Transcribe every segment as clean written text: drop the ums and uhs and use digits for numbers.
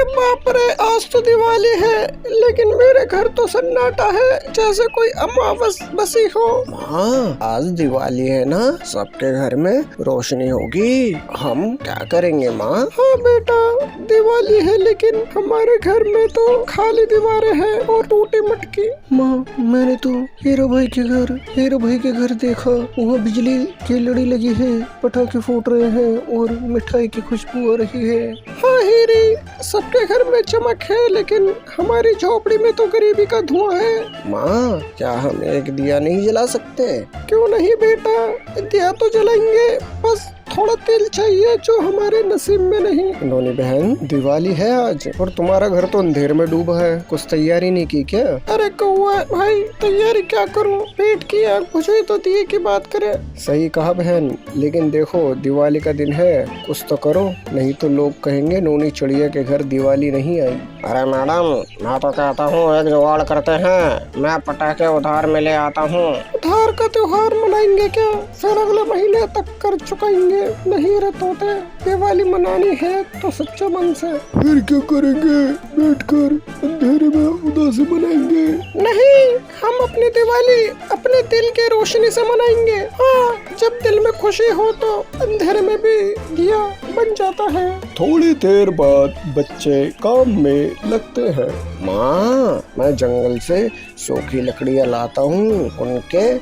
बाप रे, आज तो दिवाली है लेकिन मेरे घर तो सन्नाटा है, जैसे कोई अमावस बसी हो। माँ, आज दिवाली है ना, सबके घर में रोशनी होगी, हम क्या करेंगे माँ? हाँ बेटा, दिवाली है लेकिन हमारे घर में तो खाली दीवारें हैं और टूटी मटकी। माँ, मैंने तो हीरो भाई के घर देखा, वहाँ बिजली की लड़ी लगी है, पटाखे फूट रहे हैं और मिठाई की खुशबू आ रही है। हाँ हीरी, सबके घर में चमक है लेकिन हमारी झोपड़ी में तो गरीबी का धुआं है। माँ, क्या हम एक दिया नहीं जला सकते? क्यों नहीं बेटा, दिया तो जलाएंगे, बस थोड़ा तेल चाहिए जो हमारे नसीब में नहीं। नोनी बहन, दिवाली है आज और तुम्हारा घर तो अंधेर में डूबा है, कुछ तैयारी नहीं की क्या? अरे कौआ भाई, तैयारी क्या करूं, पेट की आग बुझे तो दिए की बात करे। सही कहा बहन, लेकिन देखो दिवाली का दिन है, कुछ तो करो, नहीं तो लोग कहेंगे नोनी चिड़िया के घर दिवाली नहीं आई। अरे मैडम, मैं तो कहता हूँ एक जुगाड़ करते हैं, मैं पटाखे उधार में ले आता हूँ। उधार का त्योहार मनाएंगे क्या? फिर अगले महीने तक कर चुकाएंगे। नहीं रे तोते, दिवाली मनानी है तो सच्चे मन से। फिर क्या करेंगे, बैठकर अंधेरे में उदासी मनाएंगे? नहीं, हम अपनी दिवाली अपने दिल के रोशनी से मनाएंगे। हाँ, जब दिल में खुशी हो तो अंधेरे में भी दिया बन जाता है। थोड़ी देर बाद बच्चे काम में लगते हैं। माँ, मैं जंगल से सूखी लकड़ियाँ लाता हूँ,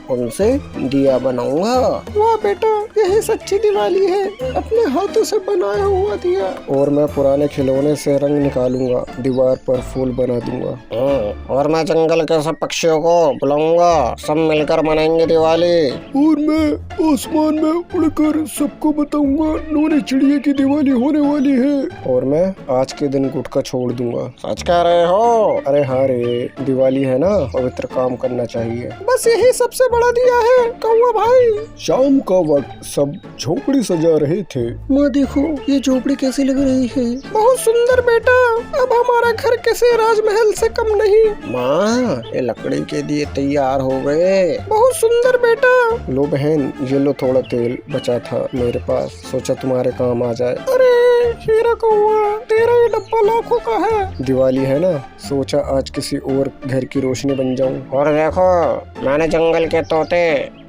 उनसे दिया बनाऊंगा। वाह बेटा, यही सच्ची दिवाली है, अपने हाथों से बनाया हुआ दिया। और मैं पुराने खिलौने से रंग निकालूंगा, दीवार पर फूल बना दूंगा। और मैं जंगल के सब पक्षियों को बुलाऊंगा, सब मिलकर मनाएंगे दिवाली। और मैं आसमान में उड़कर सबको बताऊंगा नोनी चिड़िया की दिवाली होने वाली है। और मैं आज के दिन गुटखा छोड़ दूंगा। सच कह रहे हो? अरे हाँ रे, दिवाली है ना, पवित्र काम करना चाहिए। बस यही सबसे बड़ा दिया है कौआ भाई। शाम का वक्त सब झोपड़ी सजा रहे थे। माँ देखो, ये झोपड़ी कैसी लग रही है? बहुत सुंदर बेटा, अब हमारा घर किसी राजमहल से कम नहीं। माँ, ये लकड़ी के दिए तैयार हो गए। बहुत सुंदर बेटा। लो बहन, ये लो थोड़ा तेल बचा था मेरे पास, सोचा तुम्हारे काम आ जाए। अरे हीरा कौआ, तेरा ये डब्बा लाखों का है। दिवाली है ना, सोचा आज किसी और घर की रोशनी बन जाऊं। और देखो, मैंने जंगल के तोते,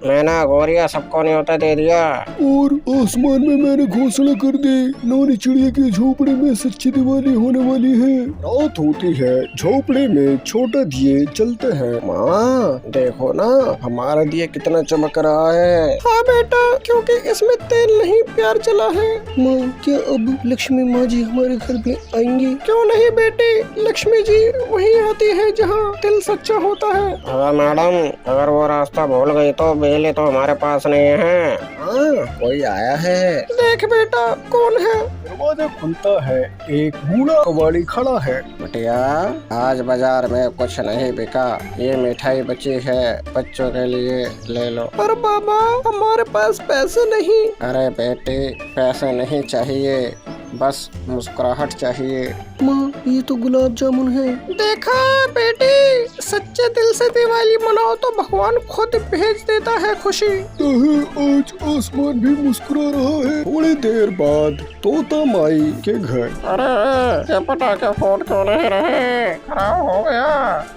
मैना, गोरिया सबको न्योता दे दिया। और आसमान में मैंने घोषणा कर दी, नोनी चिड़िया की झोपड़ी में सच्ची दिवाली होने वाली है। रात होती है, झोपड़ी में छोटे दिए जलते हैं। माँ देखो ना, हमारा दिया कितना चमक रहा है। हाँ बेटा, क्योंकि इसमें तेल नहीं, प्यार जला है। माँ, क्या अब लक्ष्मी माँ जी हमारे घर में आएंगी? क्यों नहीं बेटे, लक्ष्मी जी वही आती है जहाँ दिल सच्चा होता है। हाँ मैडम, अगर वो रास्ता भूल गई तो बेले तो हमारे पास नहीं है। हाँ, कोई आया है। देख बेटा, कौन है? दरवाजा खुलता है, एक बूढ़ा कबाड़ी खड़ा है। बिटिया, आज बाजार में कुछ नहीं बिका, ये मिठाई बची है, बच्चों के लिए ले लो। पर बाबा, हमारे पास पैसे नहीं। अरे बेटे, पैसे नहीं चाहिए, बस मुस्कुराहट चाहिए। माँ, ये तो गुलाब जामुन है। देखा बेटी, सच्चे दिल से दिवाली मनाओ तो भगवान खुद भेज देता है खुशी। आज आसमान भी मुस्कुरा रहा है। थोड़ी देर बाद तोता माई के घर। अरे ये पटाखे फोड़ क्यों नहीं रहे? खराब हो गया,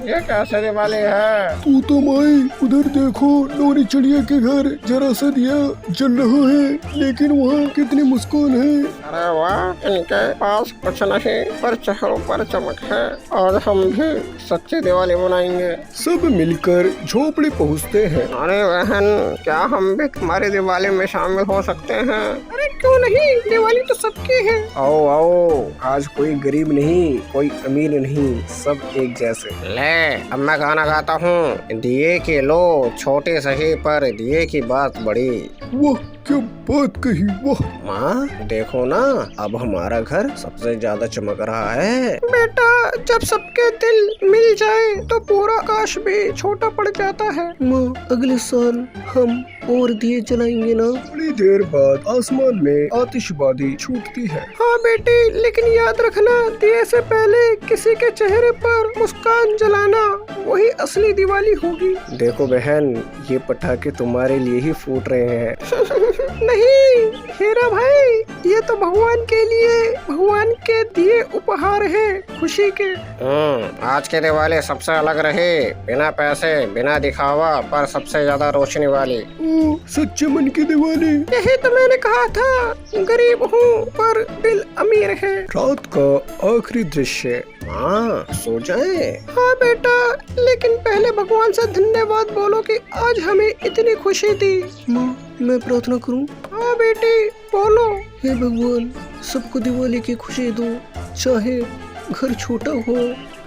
ये कैसे दिवाली है? तोता माई, उधर देखो, नोनी चिड़िया के घर जरा सा दिया जल रहा है, लेकिन वहाँ कितनी मुस्कान है। अरे वाह, इनके पास कुछ नहीं पर चेहरों पर चमक है, और हम भी सच्ची दिवाली मनाएंगे। सब मिलकर झोपड़ी पहुँचते हैं। अरे बहन, क्या हम भी तुम्हारी दिवाली में शामिल हो सकते हैं? अरे क्यों नहीं, दिवाली तो सबकी है। आओ आओ, आज कोई गरीब नहीं, कोई अमीर नहीं, सब एक जैसे। ले, अब मैं गाना गाता हूँ, दिए के लो छोटे सही पर दिए की बात बड़ी। वाह, क्या बात कही, वाह। माँ देखो ना, अब हमारा घर सबसे ज्यादा चमक रहा है। बेटा, जब सबके दिल मिल जाए तो पूरा आकाश भी छोटा पड़ जाता है। माँ, अगले साल हम और दिए जलाएंगे ना। थोड़ी देर बाद आसमान में आतिशबाजी छूटती है। हाँ बेटी, लेकिन याद रखना, दिए से पहले किसी के चेहरे पर मुस्कान जलाना, वही असली दिवाली होगी। देखो बहन, ये पटाखे तुम्हारे लिए ही फूट रहे हैं। नहीं हीरा भाई, ये तो भगवान के लिए, भगवान के दिए उपहार है खुशी के। आज के दिवाली सबसे अलग रहे, बिना पैसे बिना दिखावा पर सबसे ज्यादा रोशनी वाली। सच्चे मन की दिवाली। यही तो मैंने कहा था, गरीब हूँ पर दिल अमीर है। रात का आखिरी दृश्य। हाँ सो जाए। हाँ बेटा, लेकिन पहले भगवान से धन्यवाद बोलो कि आज हमें इतनी खुशी दी। माँ मैं प्रार्थना करूँ? हाँ बेटी बोलो। हे भगवान, सबको दिवाली की खुशी दो, चाहे घर छोटा हो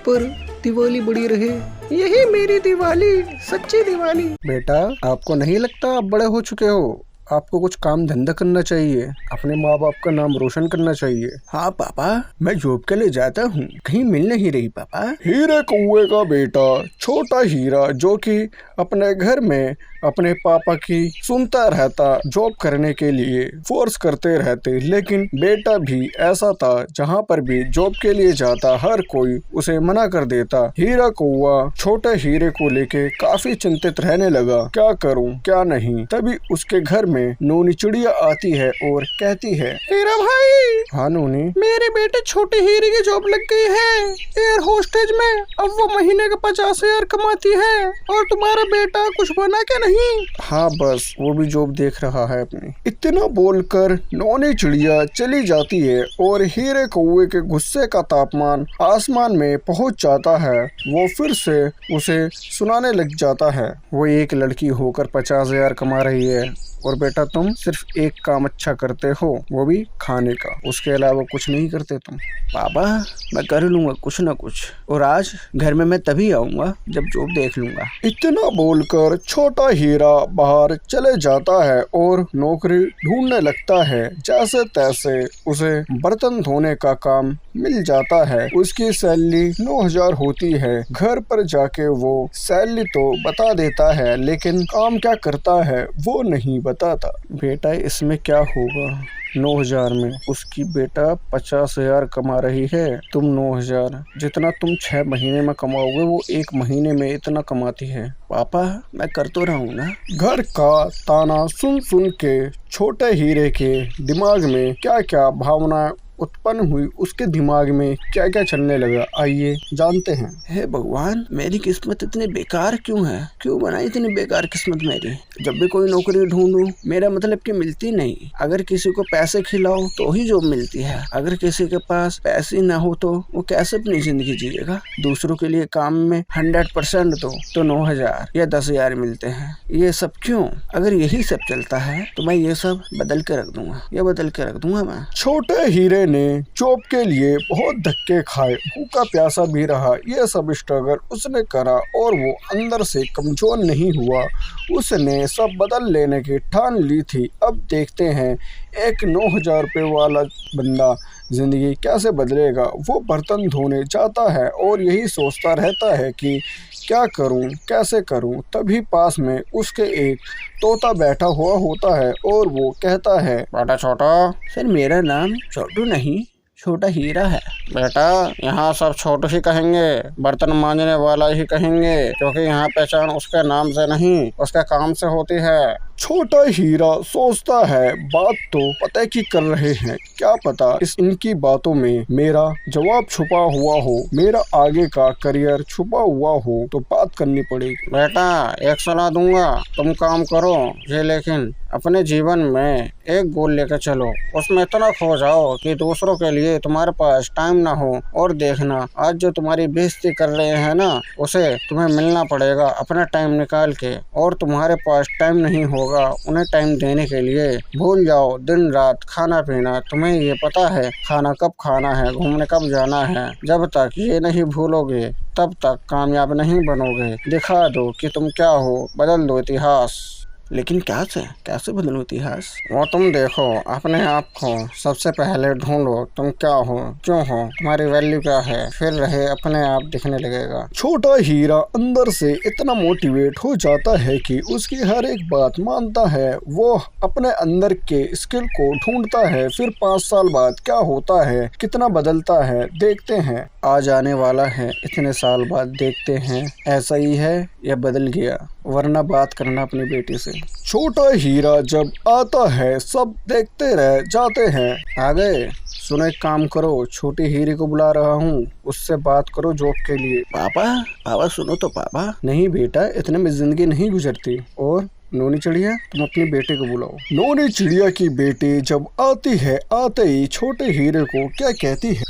पर दिवाली बड़ी रहे। यही मेरी दिवाली, सच्ची दिवाली। बेटा आपको नहीं लगता आप बड़े हो चुके हो? आपको कुछ काम धंधा करना चाहिए, अपने माँ बाप का नाम रोशन करना चाहिए। हाँ पापा, मैं जॉब के लिए जाता हूँ, कहीं मिल नहीं रही पापा। हीरे कौवे का बेटा छोटा हीरा, जो कि अपने घर में अपने पापा की सुनता रहता, जॉब करने के लिए फोर्स करते रहते, लेकिन बेटा भी ऐसा था, जहाँ पर भी जॉब के लिए जाता हर कोई उसे मना कर देता। हीरा कौवा छोटे हीरे को लेके काफी चिंतित रहने लगा, क्या करूँ क्या नहीं। तभी उसके घर में नोनी चिड़िया आती है और कहती है, हीरा भाई। हाँ नोनी। मेरे बेटे छोटे हीरे की जॉब लग गई है एयर होस्टेज में, अब वो महीने का 50,000 कमाती है, और तुम्हारा बेटा कुछ बना के नहीं? हाँ बस वो भी जॉब देख रहा है अपनी। इतना बोलकर नौनी चिड़िया चली जाती है और हीरे कौवे के गुस्से का तापमान आसमान में पहुंच जाता है। वो फिर से उसे सुनाने लग जाता है, वो एक लड़की होकर 50,000 कमा रही है और बेटा तुम सिर्फ एक काम अच्छा करते हो, वो भी खाने का, उसके अलावा कुछ नहीं करते तुम। पापा मैं कर लूंगा कुछ ना कुछ, और आज घर में मैं तभी आऊंगा जब जॉब देख लूंगा। इतना बोलकर छोटा हीरा बाहर चले जाता है और नौकरी ढूंढने लगता है। जैसे तैसे उसे बर्तन धोने का काम मिल जाता है। उसकी सैलरी 9,000 होती है। घर पर जाके वो सैलरी तो बता देता है, लेकिन काम क्या करता है वो नहीं बताता। बेटा इसमें क्या होगा 9,000 में? उसकी बेटा 50,000 कमा रही है, तुम 9,000, जितना तुम 6 महीने में कमाओगे वो 1 महीने में इतना कमाती है। पापा मैं कर तो रहा हूँ ना। घर का ताना सुन सुन के छोटे हीरे के दिमाग में क्या क्या भावना उत्पन्न हुई, उसके दिमाग में क्या क्या चलने लगा, आइए जानते हैं। हे भगवान, मेरी किस्मत इतनी बेकार क्यों है? क्यों बनाई इतनी बेकार किस्मत मेरी? जब भी कोई नौकरी ढूंढूं मेरा मतलब कि मिलती नहीं। अगर किसी को पैसे खिलाओ तो ही जॉब मिलती है, अगर किसी के पास पैसे ना हो तो वो कैसे अपनी जिंदगी जिएगा? दूसरों के लिए काम में 100% दो तो 9,000 या 10,000 मिलते हैं। ये सब क्यों? अगर यही सब चलता है तो मैं ये सब बदल के रख दूंगा, ये बदल के रख दूंगा मैं। छोटे हीरे ने जॉब के लिए बहुत धक्के खाए, भूखा प्यासा भी रहा, ये सब स्ट्रगल उसने करा और वो अंदर से कमजोर नहीं हुआ। उसने सब बदल लेने की ठान ली थी। अब देखते हैं एक 9,000 रुपये वाला बंदा जिंदगी कैसे बदलेगा। वो बर्तन धोने जाता है और यही सोचता रहता है कि क्या करूं, कैसे करूं। तभी पास में उसके एक तोता बैठा हुआ होता है और वो कहता है, बेटा छोटा। सर मेरा नाम छोटू नहीं, छोटा हीरा है। बेटा यहाँ सब छोटू ही कहेंगे, बर्तन मांजने वाला ही कहेंगे, क्योंकि यहाँ पहचान उसके नाम से नहीं उसके काम से होती है। छोटा हीरा सोचता है, बात तो पता की कर रहे हैं, क्या पता इनकी बातों में मेरा जवाब छुपा हुआ हो, मेरा आगे का करियर छुपा हुआ हो, तो बात करनी पड़ेगी। बेटा एक सलाह दूंगा, तुम काम करो ये, लेकिन अपने जीवन में एक गोल लेकर चलो, उसमें इतना खो जाओ कि दूसरों के लिए तुम्हारे पास टाइम ना हो। और देखना, आज जो तुम्हारी बेइज्जती कर रहे हैं ना, उसे तुम्हें मिलना पड़ेगा अपना टाइम निकाल के, और तुम्हारे पास टाइम नहीं होगा उन्हें टाइम देने के लिए। भूल जाओ दिन रात खाना पीना, तुम्हें ये पता है खाना कब खाना है, घूमने कब जाना है। जब तक ये नहीं भूलोगे तब तक कामयाब नहीं बनोगे। दिखा दो कि तुम क्या हो, बदल दो इतिहास। लेकिन कैसे बदलूं इतिहास? वो तुम देखो अपने आप को, सबसे पहले ढूंढो तुम क्या हो, क्यों हो, तुम्हारी वैल्यू क्या है, फिर रहे अपने आप दिखने लगेगा। छोटा हीरा अंदर से इतना मोटिवेट हो जाता है कि उसकी हर एक बात मानता है। वो अपने अंदर के स्किल को ढूंढता है। फिर 5 साल बाद क्या होता है, कितना बदलता है, देखते हैं। आज आने वाला है, इतने साल बाद देखते हैं ऐसा ही है या बदल गया, वरना बात करना अपनी बेटी से। छोटा हीरा जब आता है सब देखते रह जाते हैं। आ गए? सुनो, एक काम करो, छोटी हीरे को बुला रहा हूँ, उससे बात करो जॉब के लिए। पापा सुनो तो पापा। नहीं बेटा, इतने में जिंदगी नहीं गुजरती। और नोनी चिड़िया, तुम अपनी बेटे को बुलाओ। नोनी चिड़िया की बेटी जब आती है, आते ही छोटे हीरे को क्या कहती है?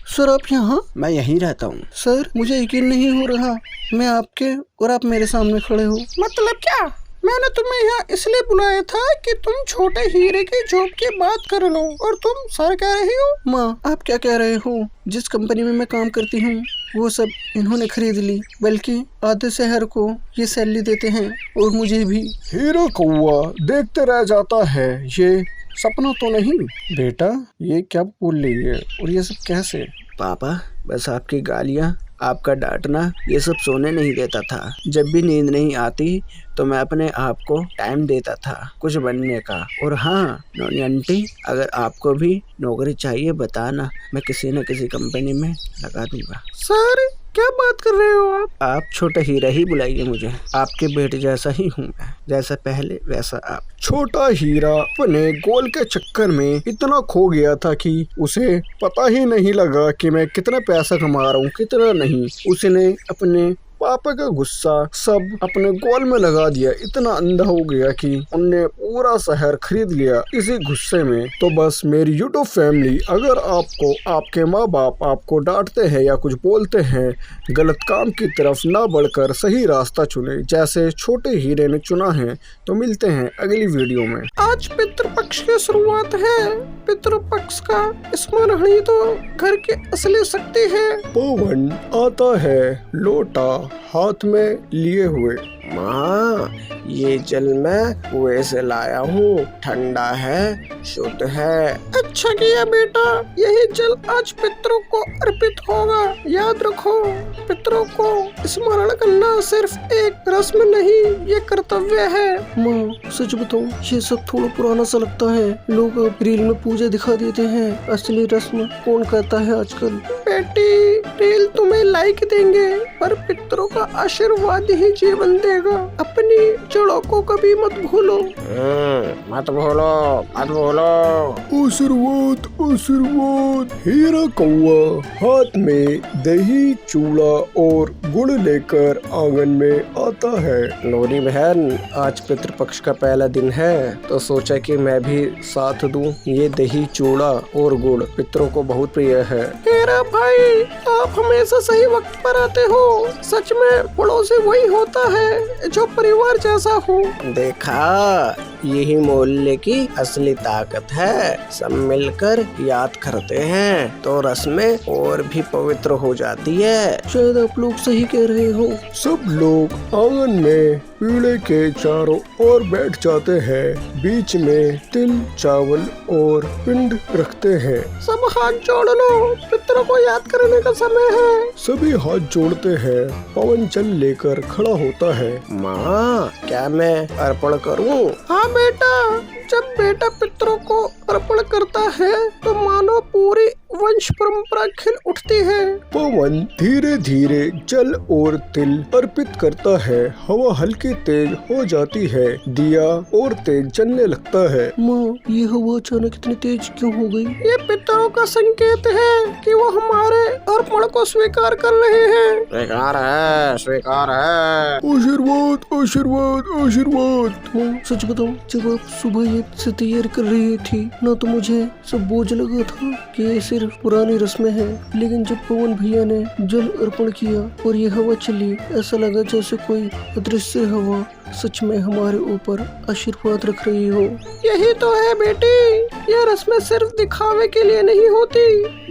सर आप यहाँ? मैं यहीं रहता हूँ। सर मुझे यकीन नहीं हो रहा, मैं आपके और आप मेरे सामने खड़े हो। मतलब क्या? मैंने तुम्हें यहाँ इसलिए बुलाया था कि तुम छोटे हीरे की जॉब की बात कर लो, और तुम सर कह रही हो। माँ आप क्या कह रहे हो? जिस कंपनी में मैं काम करती हूँ वो सब इन्होंने खरीद ली, बल्कि आधे शहर को ये सैलरी देते हैं, और मुझे भी। हीरा कौवा देखते रह जाता है, ये सपना तो नहीं। बेटा ये क्या बोल रही है, और ये सब कैसे? पापा बस आपकी गालियाँ, आपका डांटना, ये सब सोने नहीं देता था। जब भी नींद नहीं आती तो मैं अपने आप को टाइम देता था कुछ बनने का। और हाँ नोनी आंटी, अगर आपको भी नौकरी चाहिए बताना, मैं किसी न किसी कंपनी में लगा दूंगा। सर क्या बात कर रहे हो आप छोटा हीरा ही बुलाइए मुझे, आपके बेटे जैसा ही हूँ मैं, जैसा पहले वैसा आप। छोटा हीरा अपने गोल के चक्कर में इतना खो गया था कि उसे पता ही नहीं लगा कि मैं कितना पैसा कमा रहा हूँ, कितना नहीं। उसने अपने पापा का गुस्सा सब अपने गोल में लगा दिया। इतना अंधा हो गया कि उनने पूरा शहर खरीद लिया इसी गुस्से में। तो बस मेरी यूट्यूब फैमिली, अगर आपको आपके माँ बाप आपको डांटते हैं या कुछ बोलते हैं, गलत काम की तरफ ना बढ़कर सही रास्ता चुने, जैसे छोटे हीरे ने चुना है। तो मिलते हैं अगली वीडियो में। आज पितृपक्ष की शुरुआत है। पितृपक्ष का स्मरण ही तो घर की असली शक्ति है। पवन आता है लोटा हाथ में लिए हुए। माँ ये जल मैं कुएं से लाया हूँ, ठंडा है, शुद्ध है। अच्छा किया बेटा, यही जल आज पितरों को अर्पित होगा। याद रखो, पितरों को स्मरण करना सिर्फ एक रस्म नहीं, ये कर्तव्य है। माँ सच बताऊं, ये सब थोड़ा पुराना सा लगता है। लोग अब रील में पूजा दिखा देते हैं, असली रस्म कौन करता है आजकल। बेटी रील तुम्हें लाइक देंगे, पर पितरों का आशीर्वाद ही जीवन देगा। अपनी जड़ों को कभी मत भूलो। मत भूलो। आशीर्वाद। हीरा कौवा हाथ में दही, चूड़ा और गुड़ लेकर आंगन में आता है। नोनी बहन, आज पितृपक्ष का पहला दिन है, तो सोचा कि मैं भी साथ दूं। ये दही, चूड़ा और गुड़ पितरों को बहुत प्रिय है। हीरा भाई, आप हमेशा सही वक्त पर आते हो। सच में पड़ोसी वही होता है जो परिवार जैसा हो। देखा, यही मोहल्ले की असली ताकत है। सब मिलकर याद करते हैं तो रस्में और भी पवित्र हो जाती है। शायद आप लोग सही कह रहे हो। सब लोग आंगन में पीढ़े के चारों ओर बैठ जाते हैं। बीच में तिल, चावल और पिंड रखते हैं। सब हाथ जोड़ लो, पितरों को याद करने का समय है। सभी हाथ जोड़ते हैं। पवन जल लेकर खड़ा होता है। माँ क्या मैं अर्पण करूँ? हाँ बेटा, जब बेटा पितरों को अर्पण करता है तो मानो पूरी वंश परंपरा खिल उठती है। पवन धीरे धीरे जल और तिल अर्पित करता है। हवा हल्की तेज हो जाती है। दिया और तेज जलने लगता है। माँ ये हवा अचानक इतनी तेज क्यों हो गई? ये पितरों का संकेत है कि वो हमारे अर्पण को स्वीकार कर रहे हैं। स्वीकार है। आशीर्वाद। माँ सच बताऊं, जब आप सुबह ये से तैयार कर रही थी ना, तो मुझे सब बोझ लगा था कि ये सिर्फ पुरानी रस्में हैं। लेकिन जब पवन भैया ने जल अर्पण किया और ये हवा चली, ऐसा लगा जैसे कोई अदृश्य हवा सच में हमारे ऊपर आशीर्वाद रख रही हो। यही तो है बेटी, ये रस्में सिर्फ दिखावे के लिए नहीं होती,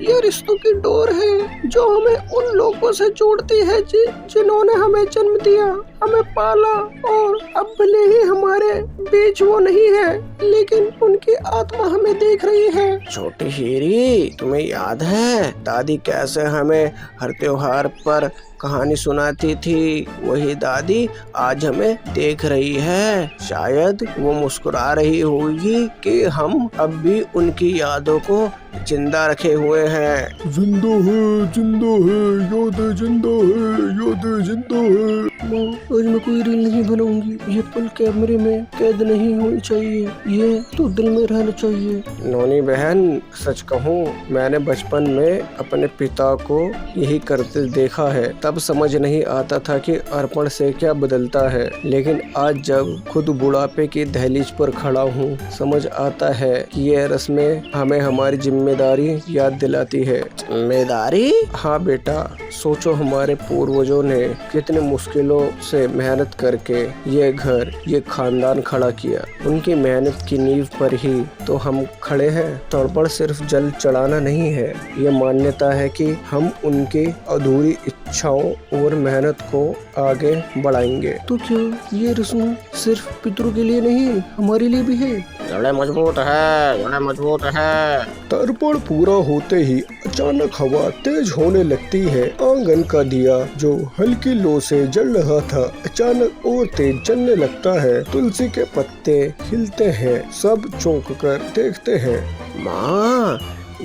ये रिश्तों की डोर है जो हमें उन लोगों से जोड़ती है जिन्होंने हमें जन्म दिया, हमें पाला, और अब भले ही हमारे बीच वो नहीं है, लेकिन उनकी आत्मा हमें देख रही है। छोटी हीरी, तुम्हें याद है दादी कैसे हमें हर त्योहार पर कहानी सुनाती थी? वही दादी आज हमें देख रही है। शायद वो मुस्कुरा रही होगी कि हम अब भी उनकी यादों को जिंदा रखे हुए हैं। जिंदा है, जिंदा है, यादें जिंदा है, यादें जिंदा है। माँ, आज मैं कोई रील नहीं बनाऊंगी। ये पल कैमरे में कैद नहीं होनी चाहिए, ये तो दिल में रहना चाहिए। नोनी बहन, सच कहूँ मैंने बचपन में अपने पिता को यही करते देखा है। तब समझ नहीं आता था कि अर्पण से क्या बदलता है, लेकिन आज जब खुद बुढ़ापे की दहलीज पर खड़ा हूँ, समझ आता है कि ये रस्में हमें हमारी जिम्मेदारी याद दिलाती है। जिम्मेदारी? हाँ बेटा, सोचो हमारे पूर्वजों ने कितने मुश्किलों से मेहनत करके ये घर, ये खानदान खड़ा किया। उनकी मेहनत की नींव पर ही तो हम खड़े हैं। तड़पड़ सिर्फ जल चढ़ाना नहीं है, ये मान्यता है कि हम उनकी अधूरी इच्छाओं और मेहनत को आगे बढ़ाएंगे। तो क्या ये रस्म सिर्फ पितरों के लिए नहीं, हमारे लिए भी है? जड़ें मजबूत है, जड़ें मजबूत है। तर्पण पूरा होते ही अचानक हवा तेज होने लगती है। आंगन का दिया जो हल्की लो से जल रहा था अचानक और तेज जलने लगता है। तुलसी के पत्ते हिलते हैं, सब चौंक कर देखते हैं। माँ,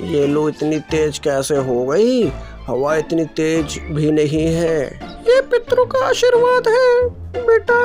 ये लो इतनी तेज कैसे हो गई? हवा इतनी तेज भी नहीं है। ये पितरों का आशीर्वाद है बेटा,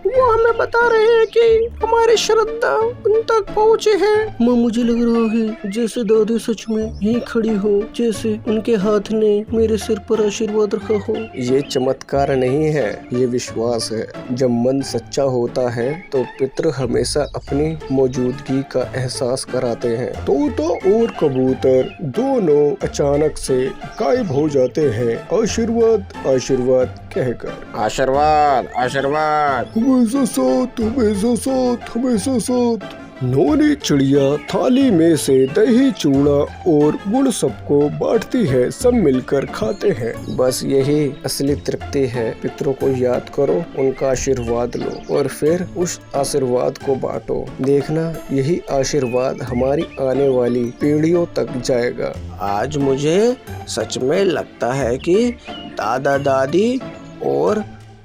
वो हमें बता रहे हैं कि हमारी श्रद्धा उन तक पहुँचे है। माँ, मुझे लग रहा है जैसे दादी सच में यहीं खड़ी हो, जैसे उनके हाथ ने मेरे सिर पर आशीर्वाद रखा हो। ये चमत्कार नहीं है, ये विश्वास है। जब मन सच्चा होता है तो पितृ हमेशा अपनी मौजूदगी का एहसास कराते हैं। तोता और कबूतर दोनों अचानक से गायब हो जाते हैं, आशीर्वाद आशीर्वाद कहकर। आशीर्वाद आशीर्वाद। हमेशा साथ, हमेशा साथ, हमेशा साथ। नोनी चिड़िया थाली में से दही, चूड़ा और गुड़ सबको बांटती है, सब मिलकर खाते हैं। बस यही असली तृप्ति है। पितरों को याद करो, उनका आशीर्वाद लो और फिर उस आशीर्वाद को बांटो। देखना, यही आशीर्वाद हमारी आने वाली पीढ़ियों तक जाएगा। आज मुझे सच में लगता है कि दादा दादी और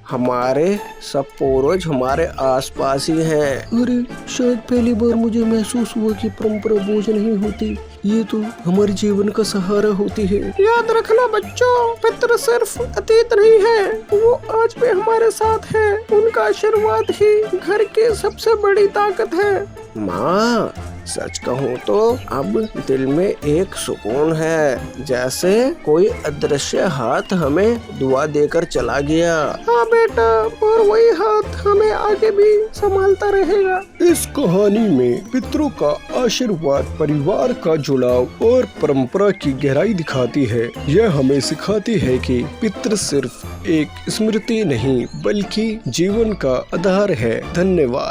हमारे सब पूर्वज हमारे आसपास ही हैं। अरे, शायद पहली बार मुझे महसूस हुआ कि परंपरा बोझ नहीं होती, ये तो हमारे जीवन का सहारा होती है। याद रखना बच्चों, पितृ सिर्फ अतीत नहीं है, वो आज भी हमारे साथ है। उनका आशीर्वाद ही घर की सबसे बड़ी ताकत है। माँ, सच कहूँ तो अब दिल में एक सुकून है, जैसे कोई अदृश्य हाथ हमें दुआ देकर चला गया। हाँ बेटा, और वही हाथ हमें आगे भी संभालता रहेगा। इस कहानी में पितरों का आशीर्वाद परिवार का जुड़ाव और परंपरा की गहराई दिखाती है। यह हमें सिखाती है कि पितृ सिर्फ एक स्मृति नहीं बल्कि जीवन का आधार है। धन्यवाद।